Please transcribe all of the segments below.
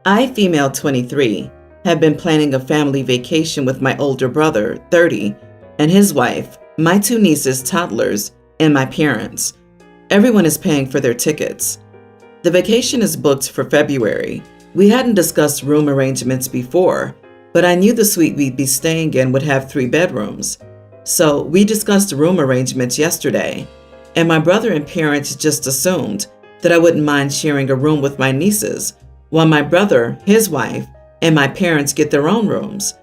I, female 23, have been planning a family vacation with my older brother, 30, and his wife, my two nieces, toddlers, and my parents. Everyone is paying for their tickets. The vacation is booked for February. We hadn't discussed room arrangements before, but I knew the suite we'd be staying in would have 3 bedrooms. So we discussed room arrangements yesterday, and my brother and parents just assumed that I wouldn't mind sharing a room with my nieces, while my brother, his wife, and my parents get their own rooms.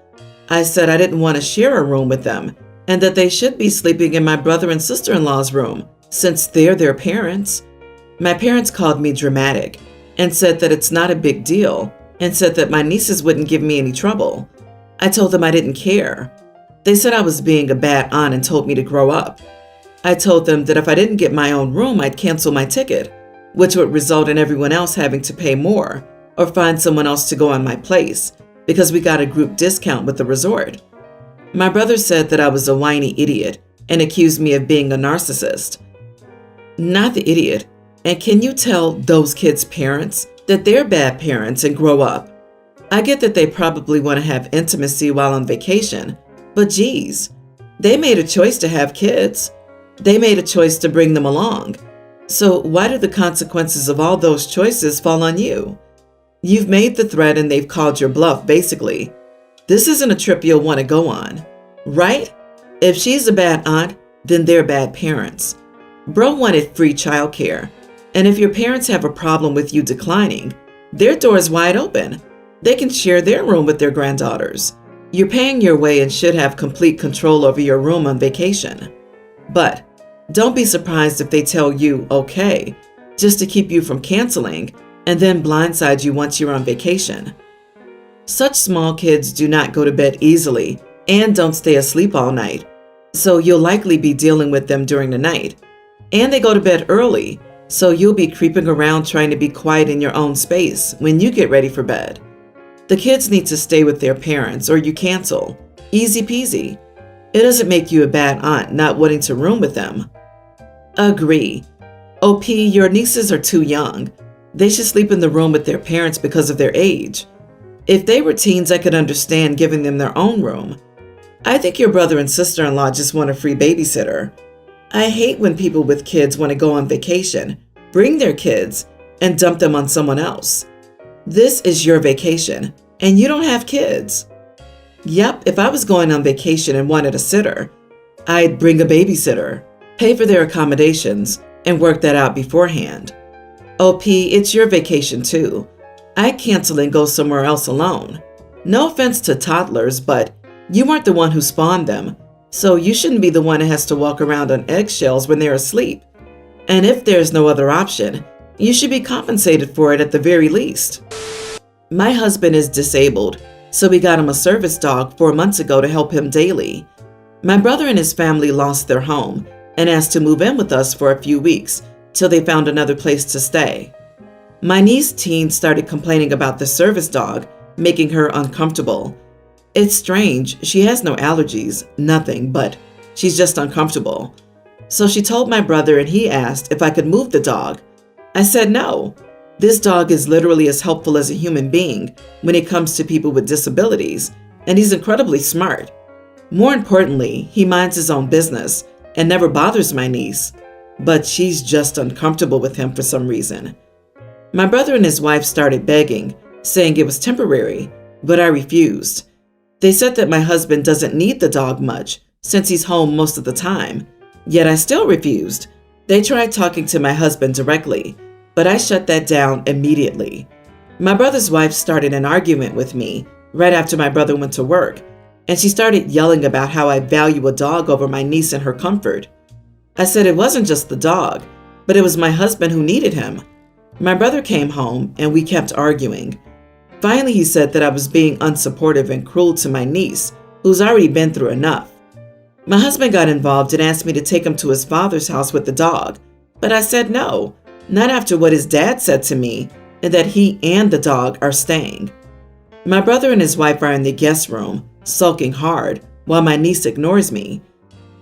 I said I didn't want to share a room with them, and that they should be sleeping in my brother and sister-in-law's room, since they're their parents. My parents called me dramatic and said that it's not a big deal, and said that my nieces wouldn't give me any trouble. I told them I didn't care. They said I was being a bad aunt and told me to grow up. I told them that if I didn't get my own room, I'd cancel my ticket, which would result in everyone else having to pay more or find someone else to go in my place because we got a group discount with the resort. My brother said that I was a whiny idiot and accused me of being a narcissist. Not the idiot. And can you tell those kids' parents that they're bad parents and grow up? I get that they probably want to have intimacy while on vacation, but geez, they made a choice to have kids. They made a choice to bring them along. So why do the consequences of all those choices fall on you? You've made the threat and they've called your bluff, basically. This isn't a trip you'll want to go on, right? If she's a bad aunt, then they're bad parents. Bro wanted free childcare, and if your parents have a problem with you declining, their door's wide open. They can share their room with their granddaughters. You're paying your way and should have complete control over your room on vacation. But don't be surprised if they tell you okay, just to keep you from canceling, and then blindside you once you're on vacation. Such small kids do not go to bed easily and don't stay asleep all night, so you'll likely be dealing with them during the night. And they go to bed early, so you'll be creeping around trying to be quiet in your own space when you get ready for bed. The kids need to stay with their parents or you cancel. Easy peasy. It doesn't make you a bad aunt not wanting to room with them. Agree. OP, your nieces are too young. They should sleep in the room with their parents because of their age. If they were teens, I could understand giving them their own room. I think your brother and sister-in-law just want a free babysitter. I hate when people with kids want to go on vacation, bring their kids, and dump them on someone else. This is your vacation, and you don't have kids. Yep, if I was going on vacation and wanted a sitter, I'd bring a babysitter, pay for their accommodations, and work that out beforehand. OP, it's your vacation too. I'd cancel and go somewhere else alone. No offense to toddlers, but you weren't the one who spawned them, so you shouldn't be the one who has to walk around on eggshells when they're asleep. And if there's no other option, you should be compensated for it at the very least. My husband is disabled, so we got him a service dog 4 months ago to help him daily. My brother and his family lost their home and asked to move in with us for a few weeks till they found another place to stay. My niece teen started complaining about the service dog, making her uncomfortable. It's strange, she has no allergies, nothing, but she's just uncomfortable. So she told my brother and he asked if I could move the dog. I said no. This dog is literally as helpful as a human being when it comes to people with disabilities, and he's incredibly smart. More importantly, he minds his own business and never bothers my niece, but she's just uncomfortable with him for some reason. My brother and his wife started begging, saying it was temporary, but I refused. They said that my husband doesn't need the dog much since he's home most of the time, yet I still refused. They tried talking to my husband directly, but I shut that down immediately. My brother's wife started an argument with me right after my brother went to work, and she started yelling about how I value a dog over my niece and her comfort. I said it wasn't just the dog, but it was my husband who needed him. My brother came home and we kept arguing. Finally, he said that I was being unsupportive and cruel to my niece, who's already been through enough. My husband got involved and asked me to take him to his father's house with the dog, but I said no, not after what his dad said to me, and that he and the dog are staying. My brother and his wife are in the guest room, sulking hard, while my niece ignores me.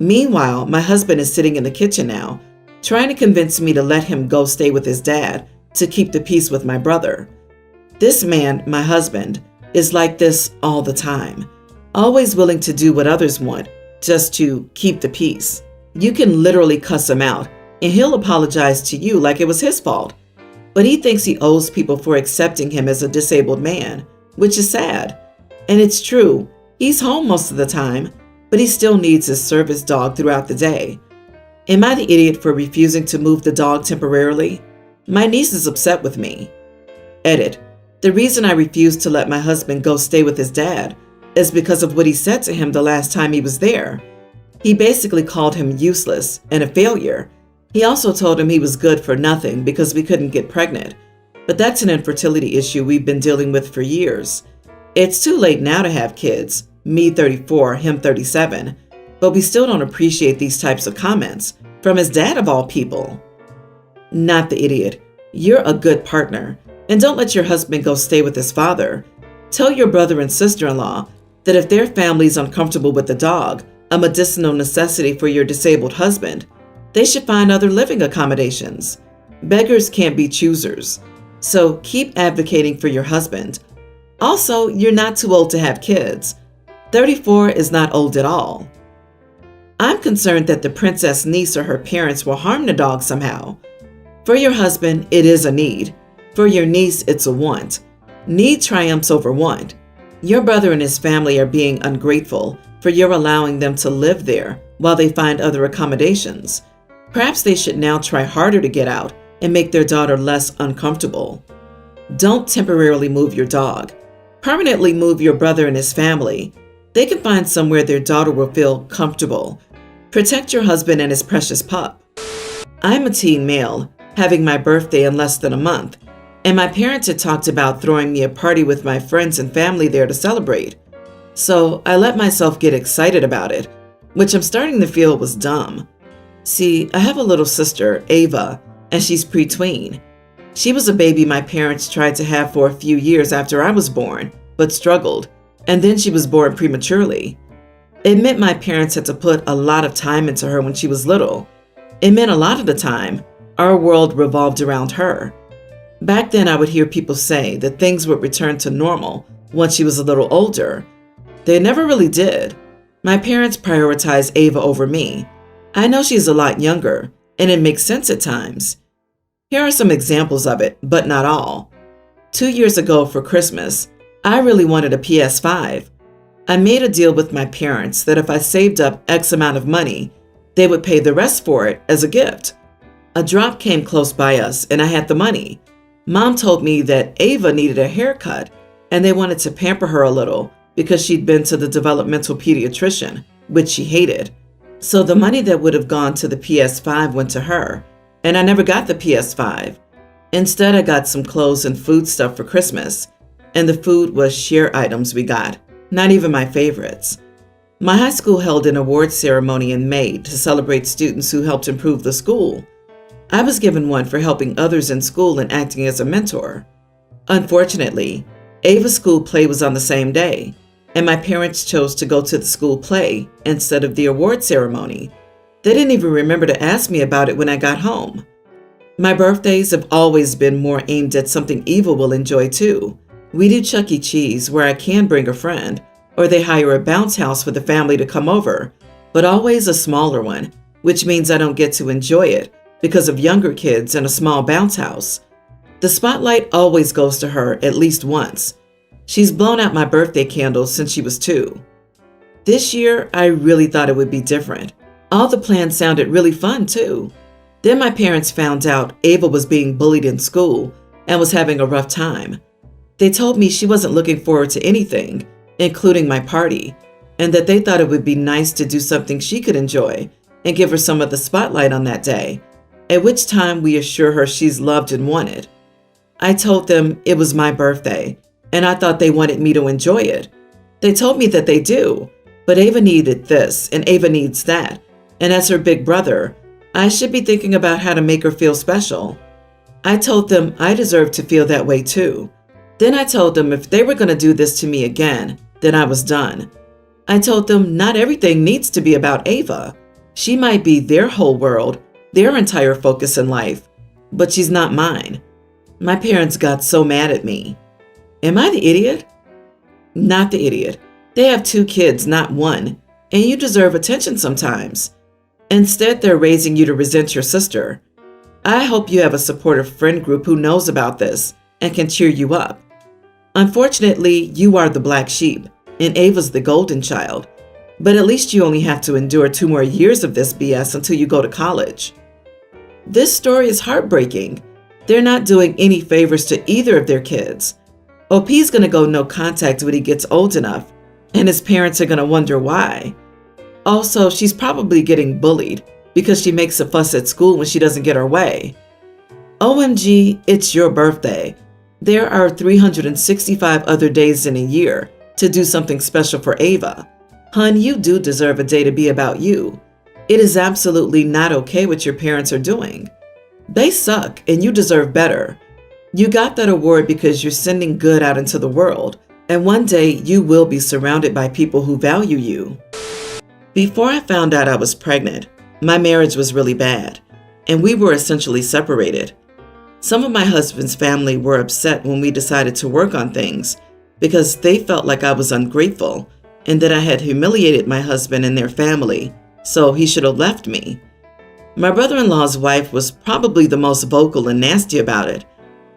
Meanwhile, my husband is sitting in the kitchen now, trying to convince me to let him go stay with his dad to keep the peace with my brother. This man, my husband, is like this all the time, always willing to do what others want just to keep the peace. You can literally cuss him out, and he'll apologize to you like it was his fault. But he thinks he owes people for accepting him as a disabled man, which is sad. And it's true, he's home most of the time, but he still needs his service dog throughout the day. Am I the idiot for refusing to move the dog temporarily? My niece is upset with me. Edit. The reason I refused to let my husband go stay with his dad is because of what he said to him the last time he was there. He basically called him useless and a failure. He also told him he was good for nothing because we couldn't get pregnant. But that's an infertility issue we've been dealing with for years. It's too late now to have kids, me 34, him 37, but we still don't appreciate these types of comments from his dad of all people. Not the idiot. You're a good partner, and don't let your husband go stay with his father. Tell your brother and sister-in-law that if their family's uncomfortable with the dog, a medicinal necessity for your disabled husband, they should find other living accommodations. Beggars can't be choosers, so keep advocating for your husband. Also, you're not too old to have kids. 34 is not old at all. I'm concerned that the princess niece or her parents will harm the dog somehow. For your husband, it is a need. For your niece, it's a want. Need triumphs over want. Your brother and his family are being ungrateful for your allowing them to live there while they find other accommodations. Perhaps they should now try harder to get out and make their daughter less uncomfortable. Don't temporarily move your dog. Permanently move your brother and his family. They can find somewhere their daughter will feel comfortable. Protect your husband and his precious pup. I'm a teen male, having my birthday in less than a month, and my parents had talked about throwing me a party with my friends and family there to celebrate. So I let myself get excited about it, which I'm starting to feel was dumb. See, I have a little sister, Ava, and she's pre-tween. She was a baby my parents tried to have for a few years after I was born, but struggled, and then she was born prematurely. It meant my parents had to put a lot of time into her when she was little. It meant a lot of the time, our world revolved around her. Back then, I would hear people say that things would return to normal once she was a little older. They never really did. My parents prioritized Ava over me. I know she's a lot younger, and it makes sense at times. Here are some examples of it, but not all. 2 years ago for Christmas, I really wanted a PS5. I made a deal with my parents that if I saved up X amount of money, they would pay the rest for it as a gift. A drop came close by us, and I had the money. Mom told me that Ava needed a haircut, and they wanted to pamper her a little because she'd been to the developmental pediatrician, which she hated. So the money that would have gone to the PS5 went to her, and I never got the PS5. Instead, I got some clothes and food stuff for Christmas, and the food was share items we got, not even my favorites. My high school held an award ceremony in May to celebrate students who helped improve the school. I was given one for helping others in school and acting as a mentor. Unfortunately, Ava's school play was on the same day, and my parents chose to go to the school play instead of the award ceremony. They didn't even remember to ask me about it when I got home. My birthdays have always been more aimed at something Eva will enjoy too. We do Chuck E. Cheese where I can bring a friend, or they hire a bounce house for the family to come over, but always a smaller one, which means I don't get to enjoy it because of younger kids and a small bounce house. The spotlight always goes to her at least once. She's blown out my birthday candles since she was 2. This year, I really thought it would be different. All the plans sounded really fun too. Then my parents found out Ava was being bullied in school and was having a rough time. They told me she wasn't looking forward to anything, including my party, and that they thought it would be nice to do something she could enjoy and give her some of the spotlight on that day, at which time we assure her she's loved and wanted. I told them it was my birthday, and I thought they wanted me to enjoy it. They told me that they do, but Ava needed this and Ava needs that, and as her big brother, I should be thinking about how to make her feel special. I told them I deserved to feel that way too. Then I told them if they were going to do this to me again, then I was done. I told them not everything needs to be about Ava. She might be their whole world, their entire focus in life, but she's not mine. My parents got so mad at me. Am I the idiot? Not the idiot. They have 2 kids, not 1, and you deserve attention sometimes. Instead, they're raising you to resent your sister. I hope you have a supportive friend group who knows about this and can cheer you up. Unfortunately, you are the black sheep, and Ava's the golden child. But at least you only have to endure 2 more years of this BS until you go to college. This story is heartbreaking. They're not doing any favors to either of their kids. OP's gonna go no contact when he gets old enough, and his parents are gonna wonder why. Also, she's probably getting bullied because she makes a fuss at school when she doesn't get her way. OMG, it's your birthday. There are 365 other days in a year to do something special for Ava. Hun, you do deserve a day to be about you. It is absolutely not okay what your parents are doing. They suck and you deserve better. You got that award because you're sending good out into the world, and one day you will be surrounded by people who value you. Before I found out I was pregnant, my marriage was really bad, and we were essentially separated. Some of my husband's family were upset when we decided to work on things because they felt like I was ungrateful and that I had humiliated my husband and their family, so he should have left me. My brother-in-law's wife was probably the most vocal and nasty about it,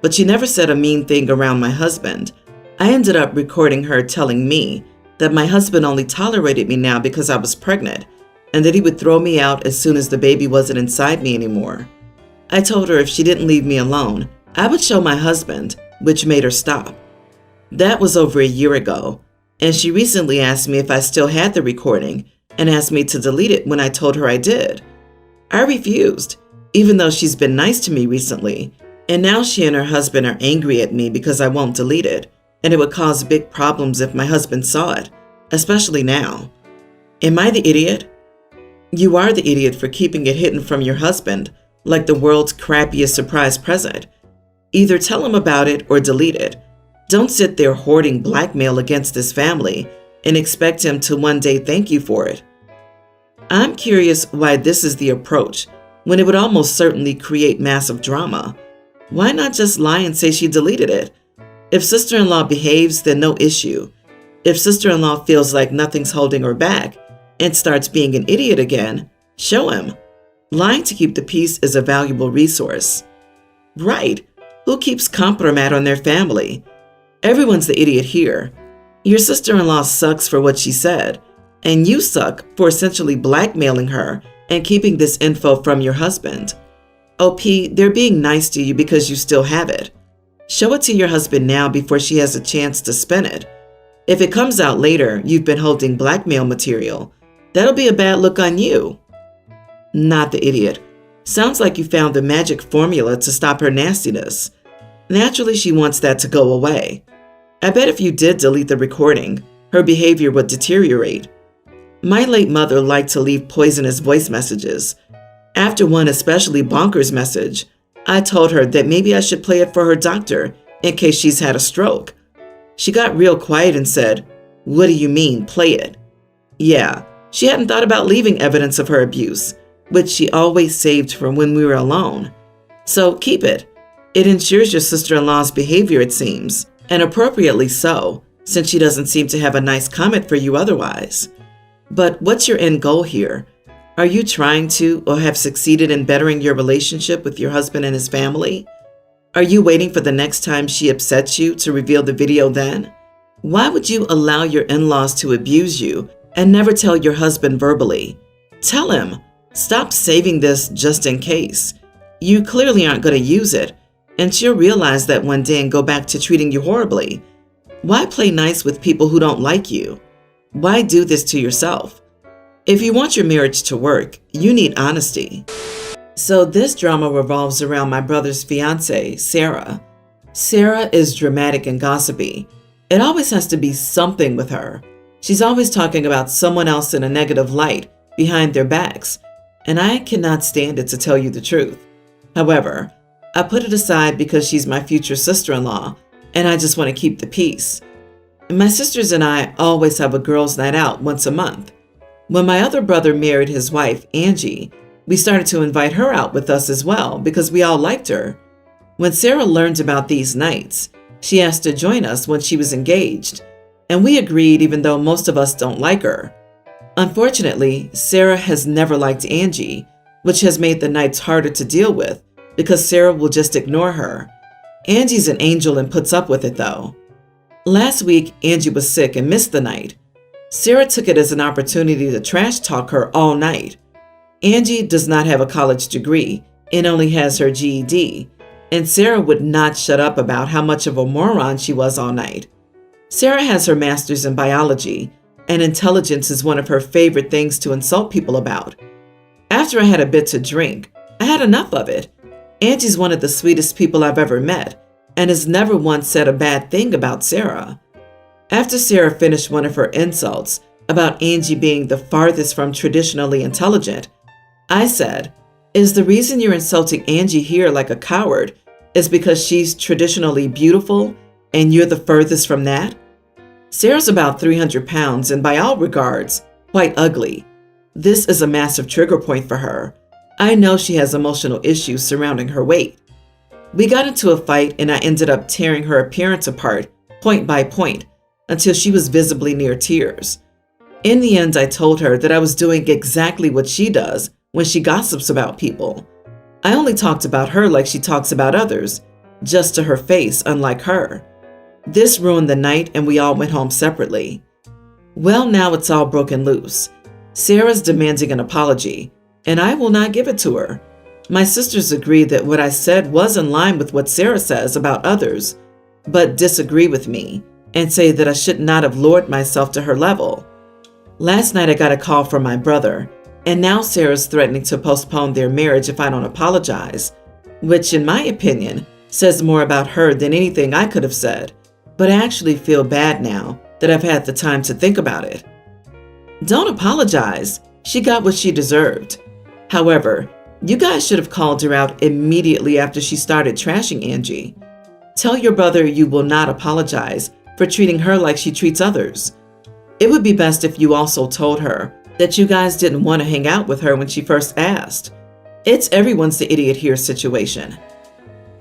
but she never said a mean thing around my husband. I ended up recording her telling me that my husband only tolerated me now because I was pregnant, and that he would throw me out as soon as the baby wasn't inside me anymore. I told her if she didn't leave me alone, I would show my husband, which made her stop. That was over a year ago, and she recently asked me if I still had the recording and asked me to delete it when I told her I did. I refused, even though she's been nice to me recently, and now she and her husband are angry at me because I won't delete it, and it would cause big problems if my husband saw it, especially now. Am I the idiot? You are the idiot for keeping it hidden from your husband, like the world's crappiest surprise present. Either tell him about it or delete it. Don't sit there hoarding blackmail against his family and expect him to one day thank you for it. I'm curious why this is the approach when it would almost certainly create massive drama. Why not just lie and say she deleted it? If sister-in-law behaves, then no issue. If sister-in-law feels like nothing's holding her back and starts being an idiot again, show him. Lying to keep the peace is a valuable resource. Right. Who keeps compromat on their family? Everyone's the idiot here. Your sister-in-law sucks for what she said, and you suck for essentially blackmailing her and keeping this info from your husband. OP, they're being nice to you because you still have it. Show it to your husband now before she has a chance to spin it. If it comes out later you've been holding blackmail material, that'll be a bad look on you. Not the idiot. Sounds like you found the magic formula to stop her nastiness. Naturally, she wants that to go away. I bet if you did delete the recording, her behavior would deteriorate. My late mother liked to leave poisonous voice messages. After one especially bonkers message, I told her that maybe I should play it for her doctor in case she's had a stroke. She got real quiet and said, "What do you mean, play it?" Yeah, she hadn't thought about leaving evidence of her abuse, which she always saved from when we were alone. So keep it. It ensures your sister-in-law's behavior, it seems, and appropriately so, since she doesn't seem to have a nice comment for you otherwise. But what's your end goal here? Are you trying to or have succeeded in bettering your relationship with your husband and his family? Are you waiting for the next time she upsets you to reveal the video then? Why would you allow your in-laws to abuse you and never tell your husband verbally? Tell him. Stop saving this just in case. You clearly aren't going to use it, and she'll realize that one day and go back to treating you horribly. Why play nice with people who don't like you? Why do this to yourself? If you want your marriage to work, you need honesty. So this drama revolves around my brother's fiance, Sarah. Sarah is dramatic and gossipy. It always has to be something with her. She's always talking about someone else in a negative light behind their backs, and I cannot stand it, to tell you the truth. However, I put it aside because she's my future sister-in-law, and I just want to keep the peace. My sisters and I always have a girls' night out once a month. When my other brother married his wife, Angie, we started to invite her out with us as well because we all liked her. When Sarah learned about these nights, She asked to join us when she was engaged, and we agreed even though most of us don't like her. Unfortunately, Sarah has never liked Angie, which has made the nights harder to deal with because Sarah will just ignore her. Angie's an angel and puts up with it though. Last week, Angie was sick and missed the night. Sarah took it as an opportunity to trash talk her all night. Angie does not have a college degree and only has her GED, and Sarah would not shut up about how much of a moron she was all night. Sarah has her master's in biology, and intelligence is one of her favorite things to insult people about. After I had a bit to drink, I had enough of it. Angie's one of the sweetest people I've ever met, and has never once said a bad thing about Sarah. After Sarah finished one of her insults about Angie being the farthest from traditionally intelligent, I said, "Is the reason you're insulting Angie here like a coward is because she's traditionally beautiful and you're the furthest from that?" Sarah's about 300 pounds and by all regards, quite ugly. This is a massive trigger point for her. I know she has emotional issues surrounding her weight. We got into a fight and I ended up tearing her appearance apart, point by point, until she was visibly near tears. In the end, I told her that I was doing exactly what she does when she gossips about people. I only talked about her like she talks about others, just to her face, unlike her. This ruined the night and we all went home separately. Well, now it's all broken loose. Sarah's demanding an apology, and I will not give it to her. My sisters agree that what I said was in line with what Sarah says about others, but disagree with me and say that I should not have lowered myself to her level. Last night I got a call from my brother, and now Sarah's threatening to postpone their marriage if I don't apologize, which in my opinion says more about her than anything I could have said, but I actually feel bad now that I've had the time to think about it. Don't apologize. She got what she deserved. However, you guys should have called her out immediately after she started trashing Angie. Tell your brother you will not apologize for treating her like she treats others. It would be best if you also told her that you guys didn't want to hang out with her when she first asked. It's everyone's the idiot here situation.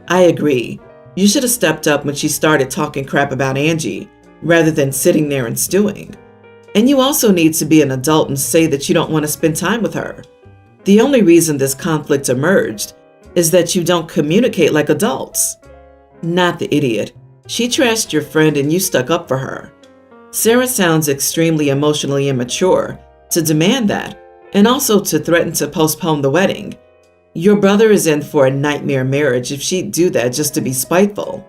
I agree. You should have stepped up when she started talking crap about Angie, rather than sitting there and stewing. And you also need to be an adult and say that you don't want to spend time with her. The only reason this conflict emerged is that you don't communicate like adults. Not the idiot. She trashed your friend and you stuck up for her. Sarah sounds extremely emotionally immature to demand that, and also to threaten to postpone the wedding. Your brother is in for a nightmare marriage if she'd do that just to be spiteful.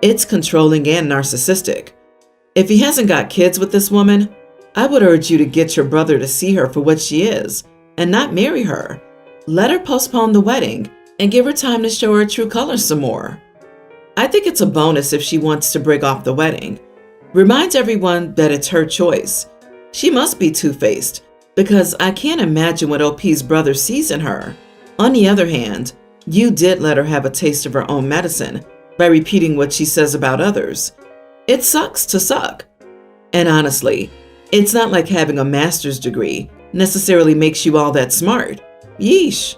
It's controlling and narcissistic. If he hasn't got kids with this woman, I would urge you to get your brother to see her for what she is and not marry her. Let her postpone the wedding and give her time to show her true colors some more. I think it's a bonus if she wants to break off the wedding. Remind everyone that it's her choice. She must be two-faced because I can't imagine what OP's brother sees in her. On the other hand, you did let her have a taste of her own medicine by repeating what she says about others. It sucks to suck. And honestly, it's not like having a master's degree necessarily makes you all that smart. Yeesh.